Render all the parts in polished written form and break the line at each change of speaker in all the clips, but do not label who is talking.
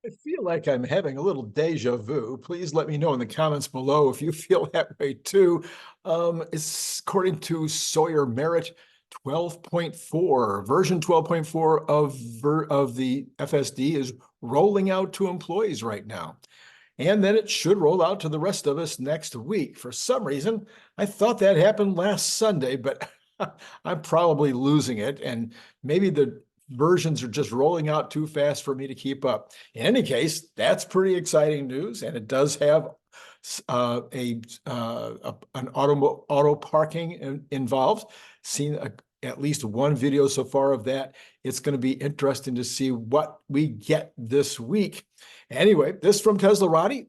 I feel like I'm having a little deja vu. Please let me know in the comments below if you feel that way too. It's according to Sawyer Merritt 12.4, version 12.4 of the FSD is rolling out to employees right now. And then it should roll out to the rest of us next week. For some reason, I thought that happened last Sunday, but I'm probably losing it. And maybe the versions are just rolling out too fast for me to keep up. In any case, that's pretty exciting news. And it does have an auto parking involved. Seen at least one video so far of that. It's going to be interesting to see what we get this week. Anyway, this from Tesla Roddy.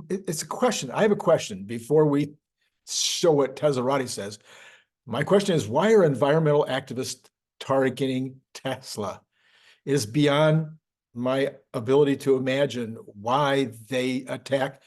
It's a question. I have a question before we show what Tesla Roddy says. My question is, why are environmental activists targeting Tesla? It is beyond my ability to imagine why they attack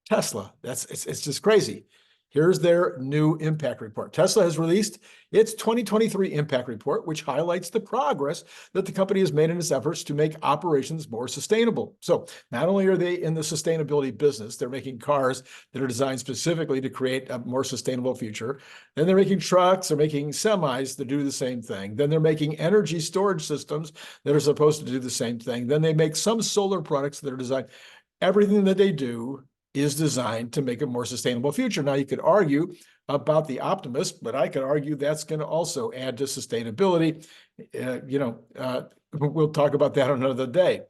Tesla. It's just crazy. Here's their new impact report. Tesla has released its 2023 impact report, which highlights the progress that the company has made in its efforts to make operations more sustainable. So not only are they in the sustainability business, they're making cars that are designed specifically to create a more sustainable future. Then they're making trucks, they're making semis that do the same thing. Then they're making energy storage systems that are supposed to do the same thing. Then they make some solar products that are designed. Everything that they do is designed to make a more sustainable future. Now, you could argue about the optimist, but I could argue that's going to also add to sustainability. We'll talk about that another day.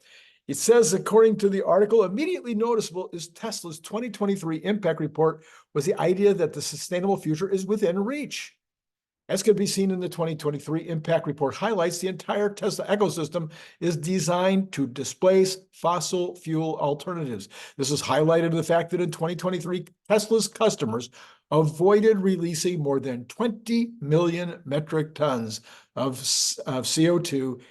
It says, according to the article, immediately noticeable is Tesla's 2023 impact report was the idea that the sustainable future is within reach. As could be seen in the 2023 impact report highlights, the entire Tesla ecosystem is designed to displace fossil fuel alternatives. This is highlighted in the fact that in 2023, Tesla's customers avoided releasing more than 20 million metric tons of CO2e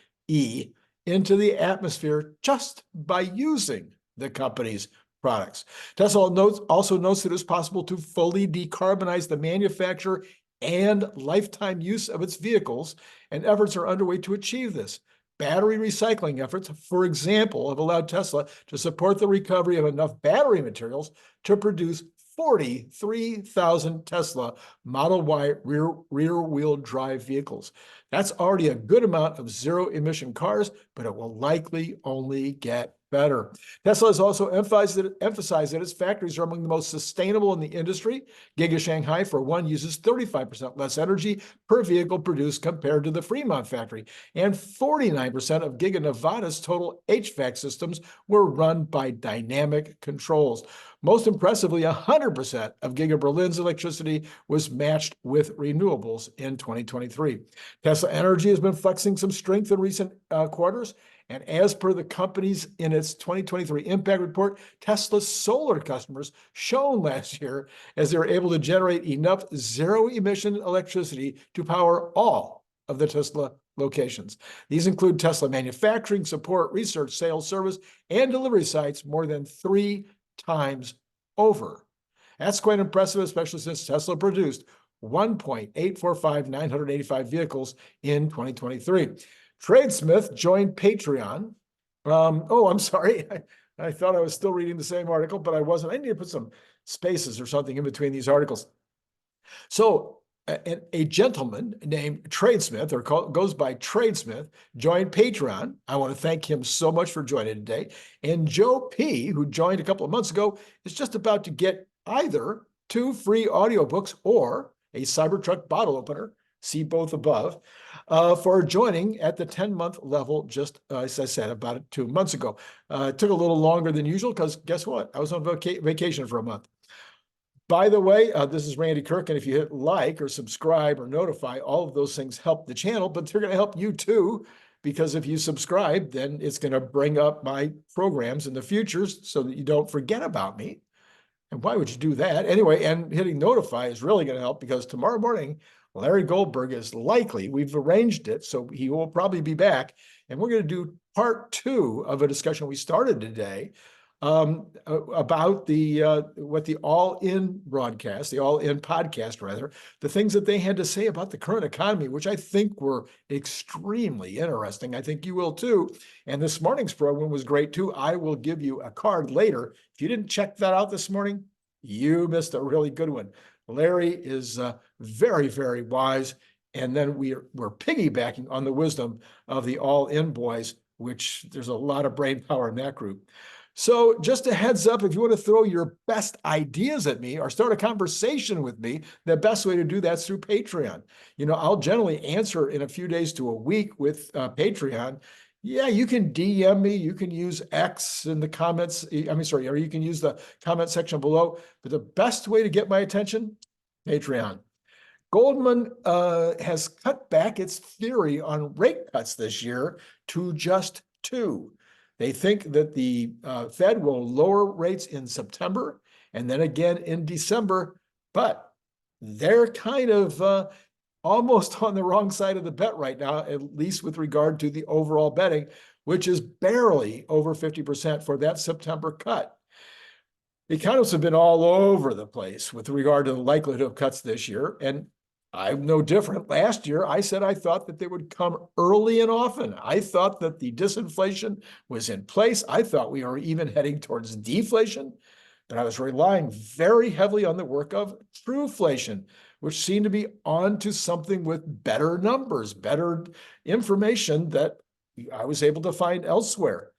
into the atmosphere just by using the company's products. Tesla also notes that it's possible to fully decarbonize the manufacture and lifetime use of its vehicles, and efforts are underway to achieve this. Battery recycling efforts, for example, have allowed Tesla to support the recovery of enough battery materials to produce 43,000 Tesla Model Y rear-wheel drive vehicles. That's already a good amount of zero-emission cars, but it will likely only get better. Tesla has also emphasized that its factories are among the most sustainable in the industry. Giga Shanghai, for one, uses 35% less energy per vehicle produced compared to the Fremont factory, and 49% of Giga Nevada's total HVAC systems were run by dynamic controls. Most impressively, 100% of Giga Berlin's electricity was matched with renewables in 2023. Tesla Energy has been flexing some strength in recent quarters. And as per the company's in its 2023 impact report, Tesla's solar customers shone last year as they were able to generate enough zero-emission electricity to power all of the Tesla locations. These include Tesla manufacturing, support, research, sales, service, and delivery sites more than 3 times over. That's quite impressive, especially since Tesla produced 1.845,985 vehicles in 2023. Tradesmith joined Patreon. I'm sorry. I thought I was still reading the same article, but I wasn't. I need to put some spaces or something in between these articles. So a gentleman named Tradesmith, or goes by Tradesmith, joined Patreon. I want to thank him so much for joining today. And Joe P., who joined a couple of months ago, is just about to get either 2 free audiobooks or a Cybertruck bottle opener. See both above, for joining at the 10-month level, just as I said, about 2 months ago. It took a little longer than usual because guess what? I was on vacation for a month. By the way, this is Randy Kirk, and if you hit like or subscribe or notify, all of those things help the channel, but they're going to help you too, because if you subscribe, then it's going to bring up my programs in the future so that you don't forget about me. And why would you do that? Anyway, and hitting notify is really going to help because tomorrow morning, Larry Goldberg is likely, we've arranged it, so he will probably be back. And we're going to do part 2 of a discussion we started today about what the All-In broadcast, the All-In podcast rather, the things that they had to say about the current economy, which I think were extremely interesting. I think you will too. And this morning's program was great too. I will give you a card later. If you didn't check that out this morning, you missed a really good one. Larry is very, very wise. And then we're piggybacking on the wisdom of the All-In boys, which there's a lot of brain power in that group. So just a heads up, if you want to throw your best ideas at me or start a conversation with me, the best way to do that is through Patreon. I'll generally answer in a few days to a week with Patreon. Yeah, you can DM me. You can use X in the comments. Or you can use the comment section below. But the best way to get my attention, Patreon. Goldman has cut back its theory on rate cuts this year to just 2. They think that the Fed will lower rates in September and then again in December, but they're kind of almost on the wrong side of the bet right now, at least with regard to the overall betting, which is barely over 50% for that September cut. The economists have been all over the place with regard to the likelihood of cuts this year, and I'm no different. Last year, I said I thought that they would come early and often. I thought that the disinflation was in place. I thought we were even heading towards deflation, but I was relying very heavily on the work of trueflation, which seemed to be onto something with better numbers, better information that I was able to find elsewhere.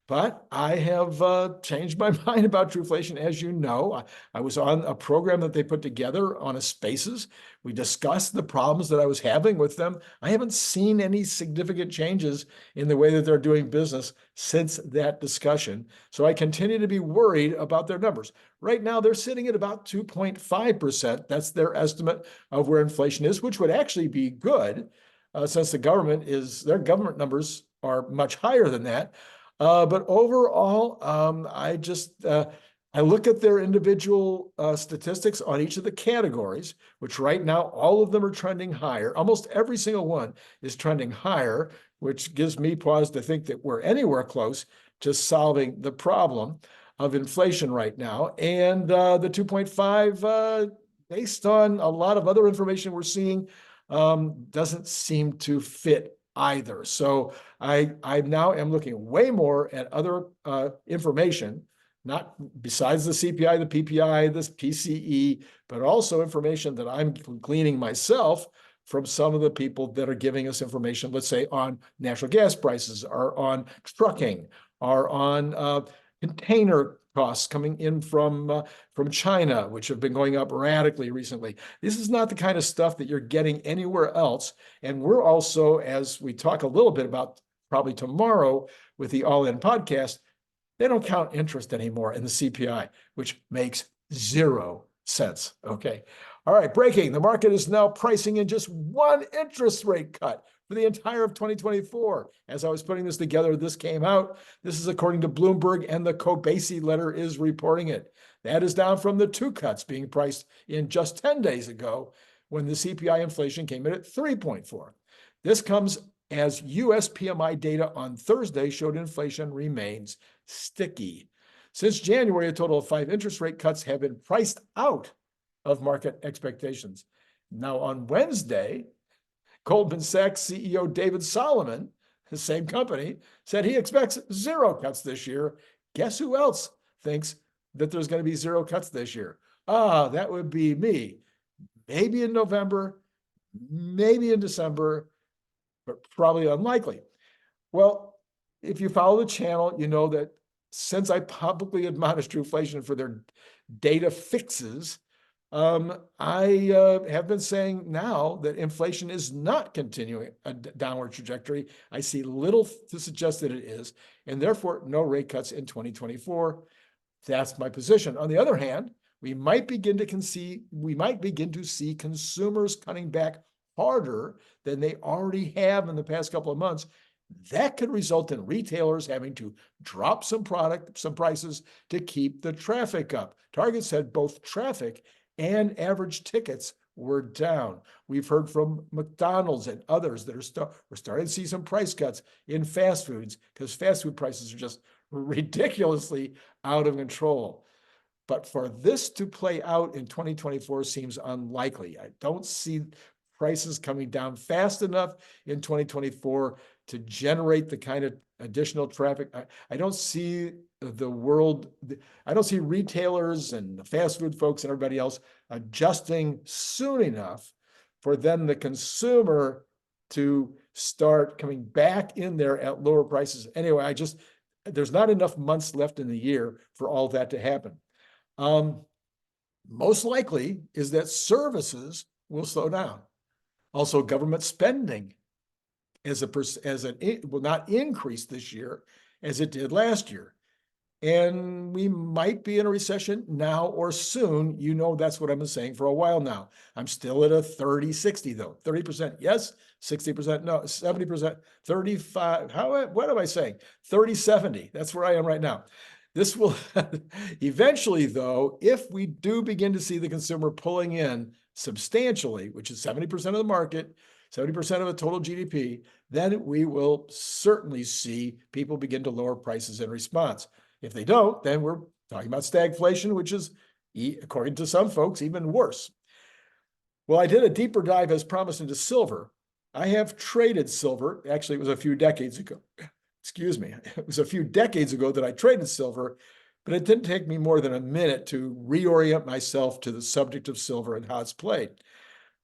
But I have changed my mind about trueflation. As you know, I was on a program that they put together on a Spaces. We discussed the problems that I was having with them. I haven't seen any significant changes in the way that they're doing business since that discussion. So I continue to be worried about their numbers. Right now, they're sitting at about 2.5%. That's their estimate of where inflation is, which would actually be good since their government numbers are much higher than that. But overall, I look at their individual statistics on each of the categories, which right now, all of them are trending higher. Almost every single one is trending higher, which gives me pause to think that we're anywhere close to solving the problem of inflation right now. And the 2.5, based on a lot of other information we're seeing, doesn't seem to fit either. So I now am looking way more at other information, not besides the CPI, the PPI, this PCE, but also information that I'm gleaning myself from some of the people that are giving us information, let's say on natural gas prices, or on trucking, or on container costs coming in from China, which have been going up radically recently. This is not the kind of stuff that you're getting anywhere else. And we're also, as we talk a little bit about probably tomorrow with the All-In podcast, they don't count interest anymore in the CPI, which makes 0 sense. Okay. All right. Breaking. The market is now pricing in just 1 interest rate cut for the entire of 2024. As I was putting this together, this came out. This is according to Bloomberg, and the Kobasi letter is reporting it. That is down from the 2 cuts being priced in just 10 days ago, when the CPI inflation came in at 3.4. This comes as US PMI data on Thursday showed inflation remains sticky. Since January, a total of 5 interest rate cuts have been priced out of market expectations. Now, on Wednesday, Goldman Sachs CEO David Solomon, the same company, said he expects 0 cuts this year. Guess who else thinks that there's going to be 0 cuts this year? That would be me. Maybe in November, maybe in December, but probably unlikely. Well, if you follow the channel, you know that since I publicly admonished Trueflation for their data fixes, I have been saying now that inflation is not continuing a downward trajectory. I see little to suggest that it is, and therefore no rate cuts in 2024. That's my position. On the other hand, we might begin to see consumers cutting back harder than they already have in the past couple of months. That could result in retailers having to drop some prices to keep the traffic up. Target said both traffic and average tickets were down. We've heard from McDonald's and others that we're starting to see some price cuts in fast foods because fast food prices are just ridiculously out of control. But for this to play out in 2024 seems unlikely. I don't see prices coming down fast enough in 2024 to generate the kind of additional traffic. I don't see the world, I don't see retailers and the fast food folks and everybody else adjusting soon enough for then the consumer to start coming back in there at lower prices. Anyway, there's not enough months left in the year for all that to happen. Most likely is that services will slow down. Also, government spending will not increase this year as it did last year. And we might be in a recession now or soon. You know, that's what I've been saying for a while now. I'm still at a 30-60 though. 30% yes, 60% no, 70%, 35. What am I saying? 30-70. That's where I am right now. This will eventually, though, if we do begin to see the consumer pulling in substantially, which is 70% of the market, 70% of the total GDP, then we will certainly see people begin to lower prices in response. If they don't, then we're talking about stagflation, which is, according to some folks, even worse. Well, I did a deeper dive as promised into silver. I have traded silver. Actually, it was a few decades ago. Excuse me. It was a few decades ago that I traded silver, but it didn't take me more than a minute to reorient myself to the subject of silver and how it's played.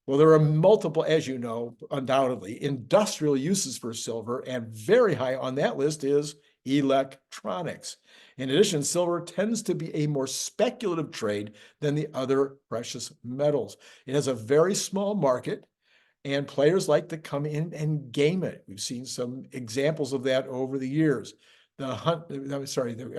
Well, there are multiple, as you know, undoubtedly, industrial uses for silver, and very high on that list is electronics. In addition, silver tends to be a more speculative trade than the other precious metals. It has a very small market, and players like to come in and game it. We've seen some examples of that over the years. I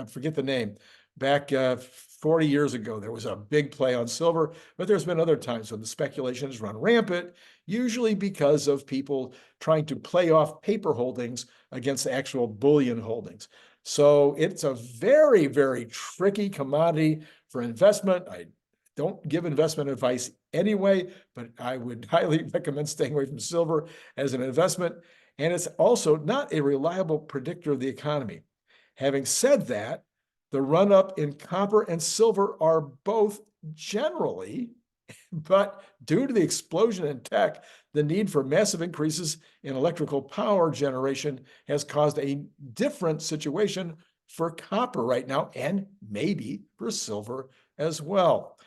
forget the name. Back 40 years ago, there was a big play on silver, but there's been other times when the speculation has run rampant, usually because of people trying to play off paper holdings against actual bullion holdings. So it's a very, very tricky commodity for investment. I don't give investment advice anyway, but I would highly recommend staying away from silver as an investment. And it's also not a reliable predictor of the economy. Having said that, the run-up in copper and silver are both generally, but due to the explosion in tech, the need for massive increases in electrical power generation has caused a different situation for copper right now, and maybe for silver as well.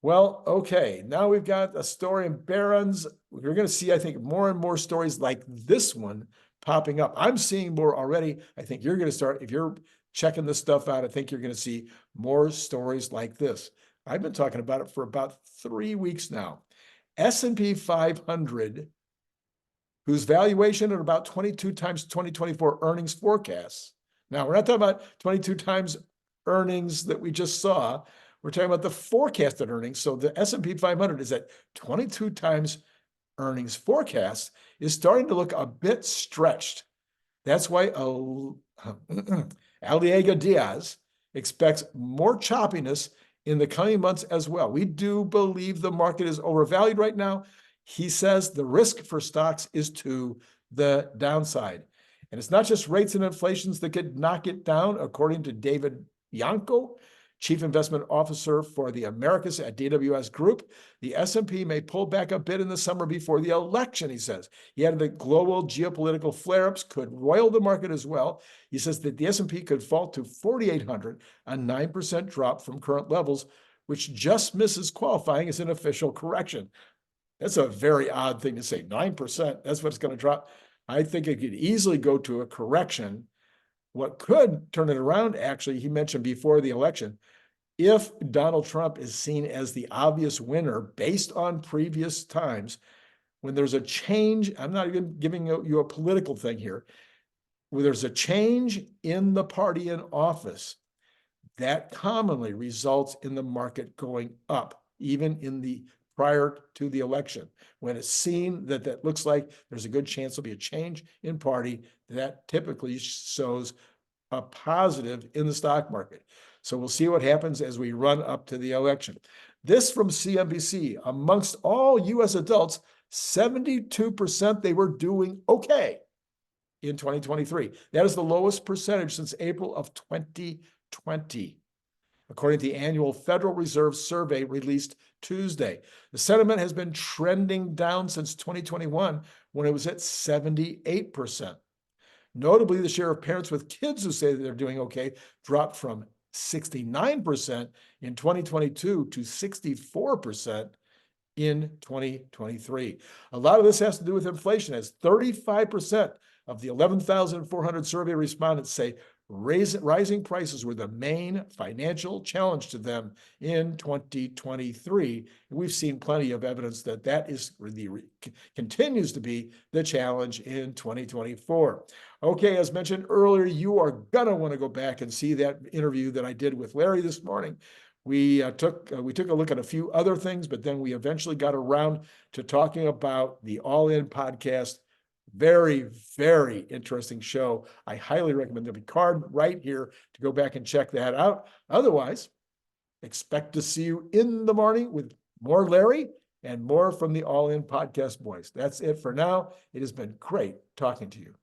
Well, okay, now we've got a story in Barron's. We're going to see, I think, more and more stories like this one popping up. I'm seeing more already. I think you're going to start, if you're checking this stuff out, I think you're going to see more stories like this. I've been talking about it for about 3 weeks now. S&P 500, whose valuation at about 22 times 2024 earnings forecasts. Now, we're not talking about 22 times earnings that we just saw. We're talking about the forecasted earnings. So the S&P 500 is at 22 times earnings forecast, is starting to look a bit stretched. That's why Aliaga Diaz expects more choppiness in the coming months as well. We do believe the market is overvalued right now. He says the risk for stocks is to the downside. And it's not just rates and inflations that could knock it down, according to David Bianco, Chief Investment Officer for the Americas at DWS Group. The S&P may pull back a bit in the summer before the election, he says. He added that global geopolitical flare-ups could roil the market as well. He says that the S&P could fall to 4,800, a 9% drop from current levels, which just misses qualifying as an official correction. That's a very odd thing to say, 9%. That's what it's going to drop. I think it could easily go to a correction. What could turn it around, actually, he mentioned before the election, if Donald Trump is seen as the obvious winner based on previous times, when there's a change, I'm not even giving you a political thing here, when there's a change in the party in office, that commonly results in the market going up, even in the prior to the election. When it's seen that that looks like there's a good chance there'll be a change in party, that typically shows a positive in the stock market. So we'll see what happens as we run up to the election. This from CNBC, amongst all U.S. adults, 72% they were doing okay. in 2023. That is the lowest percentage since April of 2020, according to the annual Federal Reserve survey released Tuesday. The sentiment has been trending down since 2021, when it was at 78%. Notably, the share of parents with kids who say that they're doing okay dropped from 69% in 2022 to 64% in 2023. A lot of this has to do with inflation, as 35% of the 11,400 survey respondents say rising prices were the main financial challenge to them in 2023. And we've seen plenty of evidence that that is continues to be the challenge in 2024. Okay, as mentioned earlier, you are gonna want to go back and see that interview that I did with Larry this morning. We took a look at a few other things, but then we eventually got around to talking about the All In podcast. Very, very interesting show. I highly recommend the card right here to go back and check that out. Otherwise, expect to see you in the morning with more Larry and more from the All In podcast boys. That's it for now. It has been great talking to you.